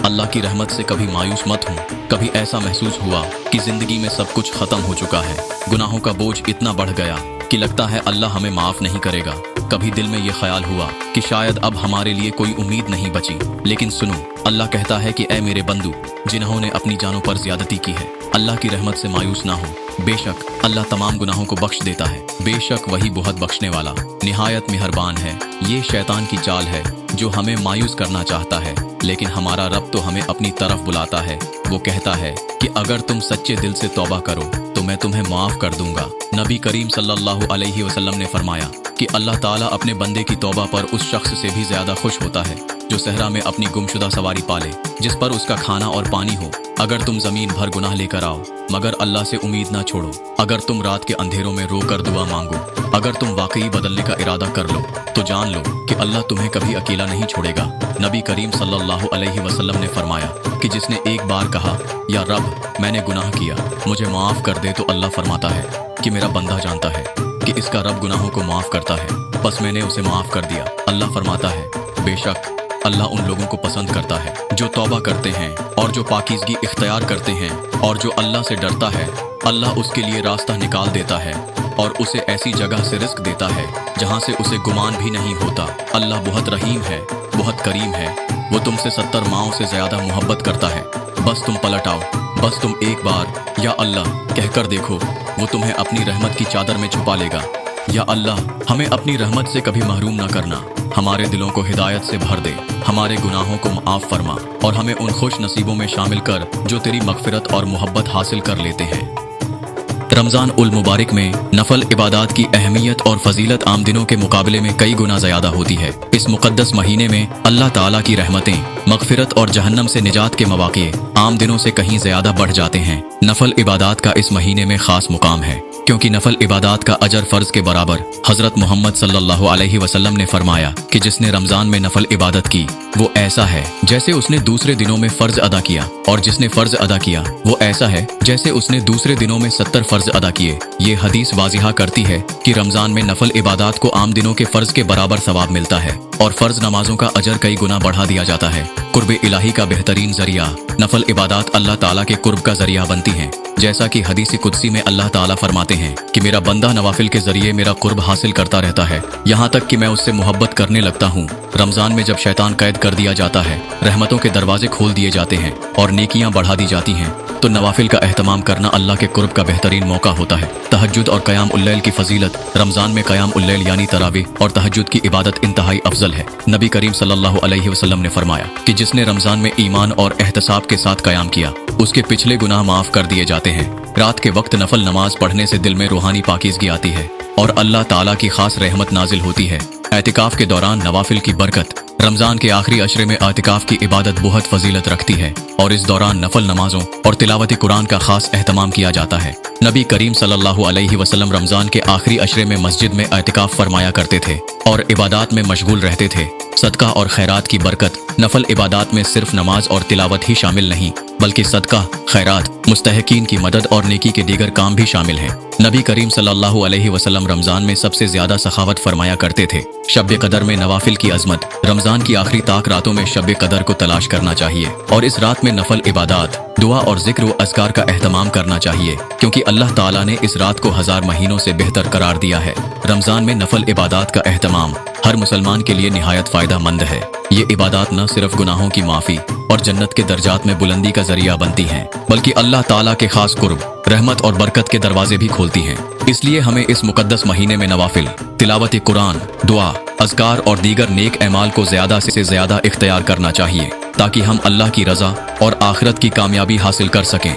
अल्लाह की रहमत से कभी मायूस मत हो। कभी ऐसा महसूस हुआ कि जिंदगी में सब कुछ खत्म हो चुका है, गुनाहों का बोझ इतना बढ़ गया कि लगता है अल्लाह हमें माफ नहीं करेगा। कभी दिल में ये ख्याल हुआ कि शायद अब हमारे लिए कोई उम्मीद नहीं बची। लेकिन सुनो, अल्लाह कहता है कि ऐ मेरे बंदू जिन्होंने अपनी जानों पर ज्यादती की है, अल्लाह की रहमत से मायूस ना हो। बेशक अल्लाह तमाम गुनाहों को बख्श देता है, बेशक वही बहुत बख्शने वाला निहायत मेहरबान है। ये शैतान की चाल है जो हमें मायूस करना चाहता है, लेकिन हमारा रब तो हमें अपनी तरफ बुलाता है। वो कहता है कि अगर तुम सच्चे दिल से तौबा करो तो मैं तुम्हें माफ कर दूंगा। नबी करीम सल्लल्लाहु अलैहि वसल्लम ने फरमाया कि अल्लाह ताला अपने बंदे की तौबा पर उस शख्स से भी ज्यादा खुश होता है जो सहरा में अपनी गुमशुदा सवारी पाले, जिस पर उसका खाना और पानी हो। अगर तुम जमीन भर गुनाह लेकर आओ मगर अल्लाह से उम्मीद ना छोड़ो, अगर तुम रात के अंधेरों में रोकर दुआ मांगो, अगर तुम वाकई बदलने का इरादा कर लो तो जान लो कि अल्लाह तुम्हें कभी अकेला नहीं छोड़ेगा। नबी करीम सल्लल्लाहु अलैहि वसल्लम ने फरमाया कि जिसने एक बार कहा या रब मैंने गुनाह किया मुझे माफ कर दे, तो अल्लाह फरमाता है कि मेरा बंदा जानता है कि इसका रब गुनाहों को माफ करता है, बस मैंने उसे माफ कर दिया। अल्लाह फरमाता है बेशक अल्लाह उन लोगों को पसंद करता है जो तौबा करते हैं और जो पाकीज़गी इख्तियार करते हैं, और जो अल्लाह से डरता है अल्लाह उसके लिए रास्ता निकाल देता है और उसे ऐसी जगह से रिस्क देता है जहां से उसे गुमान भी नहीं होता। अल्लाह बहुत रहीम है, बहुत करीम है। वो तुमसे 70 माओं से ज्यादा मोहब्बत करता है। बस तुम पलट आओ, बस तुम एक बार या अल्लाह कहकर देखो, वो तुम्हें अपनी रहमत की चादर में छुपा लेगा। या अल्लाह हमें अपनी रहमत से कभी महरूम ना करना, हमारे दिलों को हिदायत से भर दे, हमारे गुनाहों को माफ फरमा और हमें उन खुश नसीबों में शामिल कर जो तेरी मगफिरत और मोहब्बत हासिल कर लेते हैं। रमज़ान उल मुबारक में नफल इबादत की अहमियत और फजीलत आम दिनों के मुकाबले में कई गुना ज़्यादा होती है। इस मुक़द्दस महीने में अल्लाह ताला की रहमतें, मगफिरत और जहन्नम से निजात के मौक़े आम दिनों से कहीं ज़्यादा बढ़ जाते हैं। नफल इबादत का इस महीने में ख़ास मुकाम है क्योंकि नफल इबादत का अजर फ़र्ज के बराबर। हज़रत मोहम्मद सल्लल्लाहु अलैहि वसल्लम ने फरमाया कि जिसने रमज़ान में नफल इबादत की वो ऐसा है जैसे उसने दूसरे दिनों में फ़र्ज अदा किया, और जिसने फ़र्ज अदा किया वो ऐसा है जैसे उसने दूसरे दिनों में 70 फ़र्ज अदा किए। ये हदीस वाज़िहा करती है कि रमज़ान में नफल इबादत को आम दिनों के फ़र्ज के बराबर सवाब मिलता है और फ़र्ज नमाजों का अजर कई गुना बढ़ा दिया जाता है। कुर्ब इलाही का बेहतरीन जरिया नफल इबादत अल्लाह ताला के कुर्ब का जरिया बनती हैं। जैसा कि हदीस कुदसी में अल्लाह ताला फरमाते हैं कि मेरा बंदा नवाफिल के जरिए मेरा कुर्ब हासिल करता रहता है, यहाँ तक कि मैं उससे मोहब्बत करने लगता हूँ। रमज़ान में जब शैतान कैद कर दिया जाता है, रहमतों के दरवाजे खोल दिए जाते हैं और नेकियां बढ़ा दी जाती हैं, तो नवाफिल का एहतमाम करना अल्लाह के कुर्ब का बेहतरीन मौका होता है। तहज्जुद और क़याम उल-लैल की फजीलत। रमज़ान में क़याम उल-लैल यानी तरावीह और तहज्जुद की इबादत इंतहाई अफजल है। नबी करीम सल्लल्लाहु अलैहि वसल्लम ने फरमाया कि जिसने रमज़ान में ईमान और एहतसाब के साथ क़याम किया उसके पिछले गुनाह माफ़ कर दिए जाते हैं। रात के वक्त नफल नमाज पढ़ने से दिल में रूहानी पाकीज़गी आती है और अल्लाह ताला की खास रहमत नाजिल होती है। एतिकाफ के दौरान नवाफिल की बरकत। रमज़ान के आखिरी अशरे में एतिकाफ की इबादत बहुत फजीलत रखती है और इस दौरान नफल नमाजों और तिलावत कुरान का खास एहतमाम किया जाता है। नबी करीम सल्लल्लाहु अलैहि वसल्लम रमज़ान के आखिरी अशरे में मस्जिद में एतिकाफ फरमाया करते थे और इबादत में मशगूल रहते थे। सदका और खैरात की बरकत। नफल इबादत में सिर्फ नमाज और तिलावत ही शामिल नहीं बल्कि सदका, खैरात, मुस्तहकीन की मदद और नेकी के दीगर काम भी शामिल हैं। नबी करीम सल्लल्लाहु अलैहि वसल्लम रमज़ान में सबसे ज्यादा सखावत फरमाया करते थे। शब कदर में नवाफिल की अजमत। रमज़ान की आखिरी ताक रातों में शब कदर को तलाश करना चाहिए और इस रात में नफल इबादत, दुआ और जिक्र व अज़कार का एहतमाम करना चाहिए क्योंकि अल्लाह ताला ने इस रात को 1000 महीनों से बेहतर करार दिया है। रमज़ान में नफल इबादत का एहतमाम हर मुसलमान के लिए निहायत फ़ायदा मंद है। ये इबादत न सिर्फ गुनाहों की माफ़ी और जन्नत के दर्जात में बुलंदी का जरिया बनती हैं बल्कि अल्लाह ताला के खास कुर्ब, रहमत और बरकत के दरवाजे भी खोलती हैं। इसलिए हमें इस मुकद्दस महीने में नवाफिल, तिलावत कुरान, दुआ, अज़कार और दीगर नेक अमाल को ज़्यादा से ज़्यादा इख्तियार करना चाहिए ताकि हम अल्लाह की रज़ा और आखिरत की कामयाबी हासिल कर सकें।